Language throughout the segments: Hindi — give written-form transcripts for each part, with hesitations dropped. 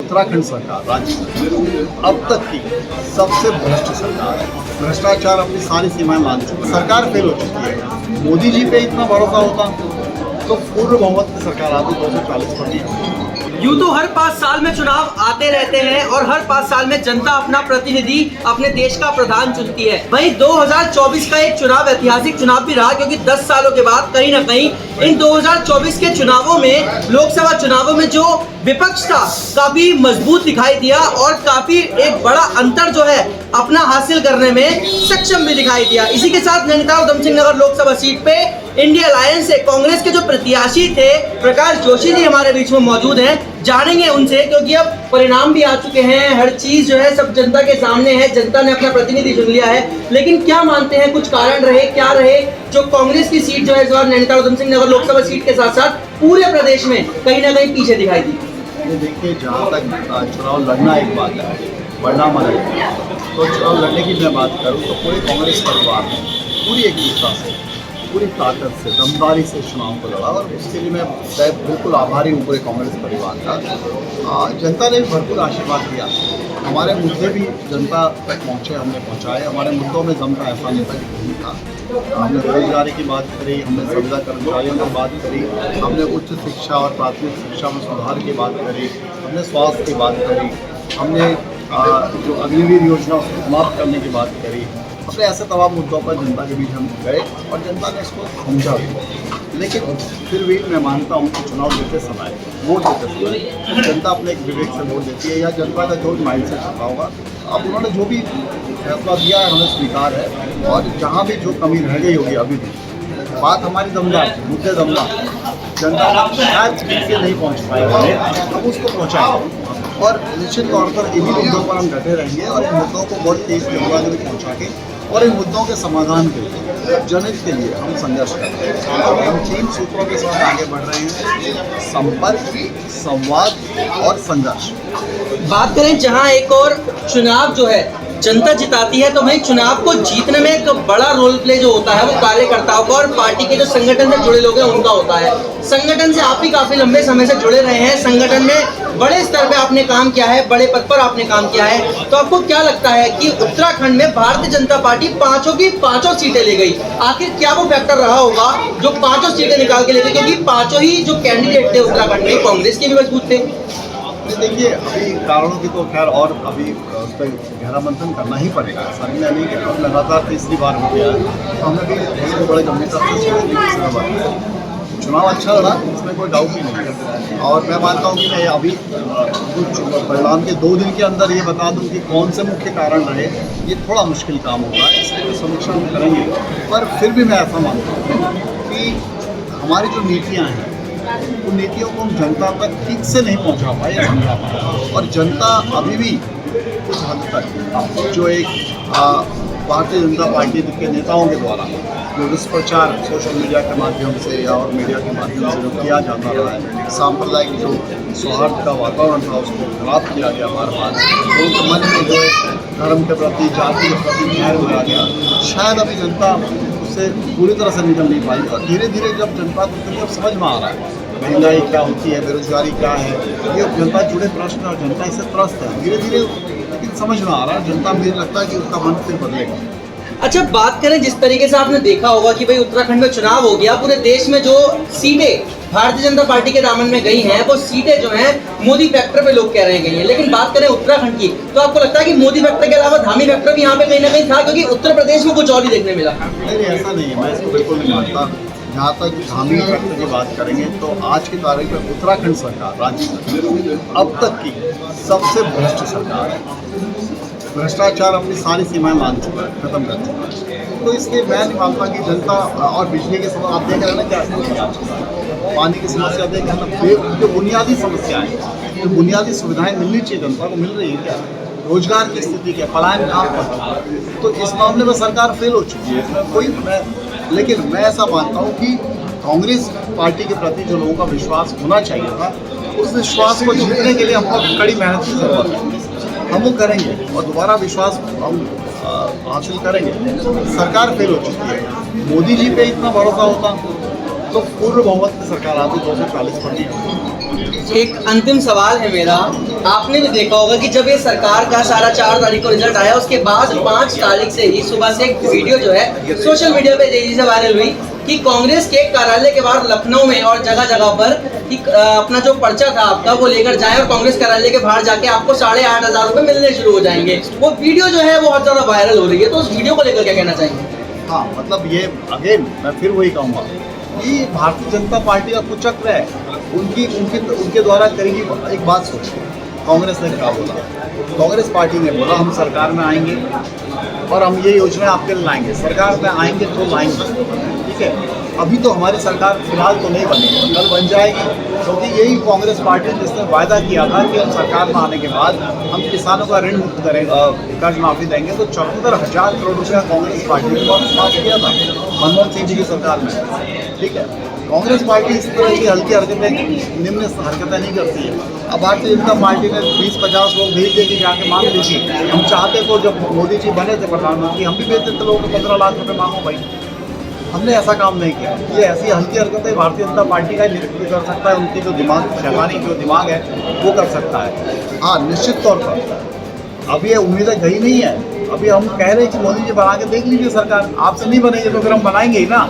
उत्तराखंड सरकार राज्य सरकार अब तक की सबसे भ्रष्ट सरकार है। भ्रष्टाचार अपनी सारी सीमाएं मान चुकी, सरकार फेल हो चुकी है। मोदी जी पे इतना भरोसा होता तो पूर्व बहुमत की सरकार आती 240 पर नहीं। यूं तो हर 5 साल में चुनाव आते रहते हैं और हर 5 साल में जनता अपना प्रतिनिधि अपने देश का प्रधान चुनती है। वहीं 2024 का एक चुनाव ऐतिहासिक चुनाव भी रहा, क्योंकि 10 सालों के बाद कहीं ना कहीं इन 2024 के चुनावों में, लोकसभा चुनावों में जो विपक्ष था काफी मजबूत दिखाई दिया और काफी एक बड़ा अंतर जो है अपना हासिल करने में सक्षम भी दिखाई दिया। इसी के साथ नैनीताल उधम सिंह नगर लोकसभा सीट पे इंडिया अलायंस से कांग्रेस के जो प्रत्याशी थे प्रकाश जोशी जी हमारे बीच में मौजूद हैं। जानेंगे उनसे, क्योंकि अब परिणाम भी आ चुके हैं, हर चीज जो है सब जनता के सामने है, जनता ने अपना प्रतिनिधि चुन लिया है। लेकिन क्या मानते हैं, कुछ कारण रहे, क्या रहे जो कांग्रेस की सीट जो है इस बार नैनीताल उधम सिंह नगर लोकसभा सीट के साथ साथ पूरे प्रदेश में कहीं ना कहीं पीछे दिखाई दी? देखिए, जहाँ तक चुनाव लड़ना एक बात है, परिणाम अलग है। तो चुनाव लड़ने की मैं बात करूँ तो पूरे कांग्रेस परिवार ने पूरी एकजुटता से, पूरी ताकत से, दमदारी से चुनाव को लड़ा और उसके लिए मैं बिल्कुल आभारी हूँ पूरे कांग्रेस परिवार का। जनता ने भी भरपूर आशीर्वाद दिया, हमारे मुद्दे भी जनता तक पहुँचे, हमने पहुँचाए। हमारे मुद्दों में दम का ऐसा नहीं था कि नहीं था। हमने बेरोजगारी की बात करी, हमने संविदा कर्मचारियों की बात करी, हमने उच्च शिक्षा और प्राथमिक शिक्षा में सुधार की बात करी, हमने स्वास्थ्य की बात करी, हमने जो अग्निवीर योजना उसको समाप्त करने की बात करी। अपने ऐसे तमाम मुद्दों पर जनता के बीच हम गए और जनता ने इसको समझा भी। लेकिन फिर भी मैं मानता हूँ कि चुनाव देते समय, वोट देते समय जनता अपने एक विवेक से वोट देती है, या जनता का जो माइंड सेट रखा होगा। अब उन्होंने जो भी फैसला दिया है हमें स्वीकार है, और जहाँ भी जो कमी रह गई होगी अभी भी, बात हमारी दमदार थी, मुद्दे दमदार, जनता शायद के नहीं पहुँच पाए, हम उसको पहुँचाएंगे और निश्चित तौर पर इन्हीं मुद्दों पर हम डटे रहेंगे और इन मुद्दों को बहुत तेज जनता तक पहुँचा के और इन मुद्दों के समाधान के लिए, जनहित के लिए हम संघर्ष कर रहे हैं। हम 3 सूत्रों के साथ आगे बढ़ रहे हैं: संपर्क, संवाद और संघर्ष। बात करें जहां एक और चुनाव जो है जनता जिताती है, तो वहीं चुनाव को जीतने में एक बड़ा रोल प्ले जो होता है वो कार्यकर्ताओं का और पार्टी के जो संगठन से जुड़े लोग हैं उनका होता है। संगठन से आप भी काफी लंबे समय से जुड़े रहे हैं, संगठन में बड़े स्तर पे आपने काम किया है, बड़े पद पर आपने काम किया है, तो आपको क्या लगता है कि उत्तराखंड में भारतीय जनता पार्टी 5 की 5 सीटें ले गई? आखिर क्या वो फैक्टर रहा होगा जो 5 सीटें निकाल के ले गई? क्योंकि 5 ही जो कैंडिडेट थे उत्तराखंड में कांग्रेस के भी मजबूत थे। देखिए, अभी कारणों की तो खैर और अभी उस पर गहरा मंथन करना ही पड़ेगा। सर मैं नहीं कह रहा, लगातार तीसरी बार हो गया है, तो हमने भी इसको बड़े गंभीरता से चुनाव अच्छा लड़ा, उसमें कोई डाउट ही नहीं है। और मैं मानता हूँ कि मैं अभी कुछ परिणाम के 2 दिन के अंदर ये बता दूँ कि कौन से मुख्य कारण रहे, ये थोड़ा मुश्किल काम होगा, इसलिए समीक्षा हम करेंगे। पर फिर भी मैं ऐसा मानता हूँ कि हमारी जो नीतियाँ हैं उन नीतियों को हम जनता तक ठीक से नहीं पहुंचा पाए या समझा पाए, और जनता अभी भी कुछ हद तक जो एक भारतीय जनता पार्टी के नेताओं के द्वारा जो दुष्प्रचार सोशल मीडिया के माध्यम से या और मीडिया के माध्यम से जो किया जाता रहा है, सांप्रदायिक जो सौहार्द का वातावरण था उसको खराब किया गया बार बार, उनके मन में जो धर्म के प्रति, जाति के प्रति न्याय उड़ा गया, शायद अभी जनता उससे पूरी तरह से निकल नहीं पाई। और धीरे धीरे जब जनता को समझ में आ रहा है महंगाई क्या होती है, बेरोजगारी क्या है, ये जनता जुड़े प्रश्न और जनता इससे त्रस्त है, धीरे धीरे लेकिन समझ में आ रहा है। जनता, मुझे लगता है कि उसका मन फिर बदलेगा। अच्छा, बात करें जिस तरीके से आपने देखा होगा कि भाई उत्तराखंड में चुनाव हो गया, पूरे देश में जो सीटें भारतीय जनता पार्टी के दामन में गई हैं वो सीटें जो हैं मोदी फैक्टर पे लोग कह रहे हैं गई हैं। लेकिन बात करें उत्तराखंड की, तो आपको लगता है कि मोदी फैक्टर के अलावा धामी फैक्टर भी यहाँ पे कहीं ना कहीं था? क्योंकि उत्तर प्रदेश में कुछ और ही देखने मिला। नहीं, ऐसा नहीं है, मैं इसको बिल्कुल नहीं मानता। जहाँ तक धामी फैक्टर की बात करेंगे तो आज की तारीख में उत्तराखंड सरकार राज्य सरकार अब तक की सबसे भ्रष्ट सरकार है। भ्रष्टाचार अपनी सारी सीमाएं मान चुका है, खत्म कर चुका है। तो इसलिए मैं नहीं मानता कि जनता, और बिजली की समस्या आप देख रहे हैं ना, क्या समस्या, पानी की समस्या देख रहे हैं ना, जो बुनियादी समस्याएं, जो बुनियादी सुविधाएं मिलनी चाहिए जनता को, मिल रही है क्या? रोजगार की स्थिति क्या, पलायन कहाँ पर? तो इस मामले में सरकार फेल हो चुकी है, इसमें कोई लेकिन मैं ऐसा मानता हूँ कि कांग्रेस पार्टी के प्रति जो लोगों का विश्वास होना चाहिए था, उस विश्वास को जीतने के लिए हमको कड़ी मेहनत की जरूरत है। हम वो करेंगे और दोबारा विश्वास हम हासिल करेंगे। सरकार फेल हो चुकी है, मोदी जी पे इतना भरोसा होता तो पूर्ण बहुमत की सरकार आती 240 पर नहीं। एक अंतिम सवाल है मेरा, आपने भी देखा होगा कि जब ये सरकार का सारा 4 तारीख को रिजल्ट आया, उसके बाद 5 तारीख से ही सुबह से एक वीडियो जो है सोशल मीडिया पे तेजी से वायरल हुई कि कांग्रेस के कार्यालय के बाहर लखनऊ में और जगह जगह पर कि अपना जो पर्चा था आपका वो लेकर जाएं और कांग्रेस कार्यालय के बाहर जाके आपको 8,500 रुपए मिलने शुरू हो जाएंगे। वो वीडियो जो है बहुत ज्यादा वायरल हो रही है, तो उस वीडियो को लेकर क्या कहना चाहेंगे? हाँ, मतलब ये अगेन मैं फिर वही कहूँगा कि भारतीय जनता पार्टी का कुचक्र है, उनके द्वारा करेगी। एक बात सोचिए, कांग्रेस ने क्या बोला? कांग्रेस पार्टी ने बोला हम सरकार में आएंगे और हम ये योजना आपके लिए लाएंगे, सरकार में आएंगे तो लाएंगे, ठीक है। अभी तो हमारी सरकार फिलहाल तो नहीं बनी, कल बन जाएगी, क्योंकि यही कांग्रेस पार्टी ने जिसने वायदा किया था कि हम सरकार में आने के बाद हम किसानों का ऋण मुक्त करेंगे, कर्ज माफी देंगे। तो 74,000 करोड़ रुपया कांग्रेस पार्टी ने माफ किया था मनमोहन सिंह जी की सरकार में, ठीक है। कांग्रेस पार्टी इस तरह की हल्की हरकतें, निम्न हरकतें नहीं करती है। अब भारतीय जनता पार्टी ने 20-50 लोग भेज दे के जाके मांग लीजिए। हम चाहते तो जब मोदी जी बने थे प्रधानमंत्री, हम भी भेज देते लोगों को 15 लाख रुपए मांगो भाई, हमने ऐसा काम नहीं किया। ये ऐसी हल्की हरकतें भारतीय जनता पार्टी का नेतृत्व कर सकता है, उनकी जो दिमाग शैतानी जो दिमाग है वो कर सकता है। हाँ, निश्चित तौर पर अभी ये उम्मीदें गई नहीं है। अभी हम कह रहे हैं कि मोदी जी बना के देख लीजिए सरकार, आपसे नहीं बनेगी तो फिर हम बनाएंगे ही ना।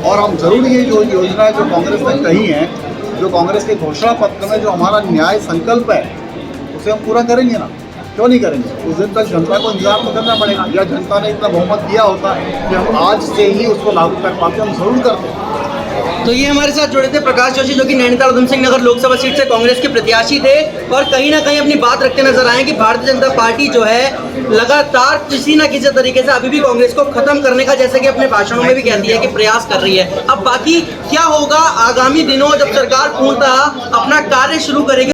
और हम जरूर ये जो योजनाएं जो कांग्रेस ने कही हैं, जो कांग्रेस के घोषणा पत्र में जो हमारा न्याय संकल्प है, उसे हम पूरा करेंगे ना। क्यों नहीं करेंगे? उस दिन तक जनता को इंतजार तो करना पड़ेगा, या जनता ने इतना बहुमत दिया होता कि हम आज से ही उसको लागू कर पाते, हम जरूर करते। तो ये हमारे साथ जुड़े थे प्रकाश जोशी, जो कि नैनीताल उधम सिंह नगर लोकसभा सीट से कांग्रेस के प्रत्याशी थे, और कहीं ना कहीं अपनी बात रखते नजर आए कि भारतीय जनता पार्टी जो है लगातार किसी न किसी तरीके से अभी भी कांग्रेस को खत्म करने का, जैसे कि अपने भाषणों में भी कहती है कि प्रयास कर रही है। अब बाकी क्या होगा आगामी दिनों जब सरकार पूर्णतः अपना कार्य शुरू करेगी।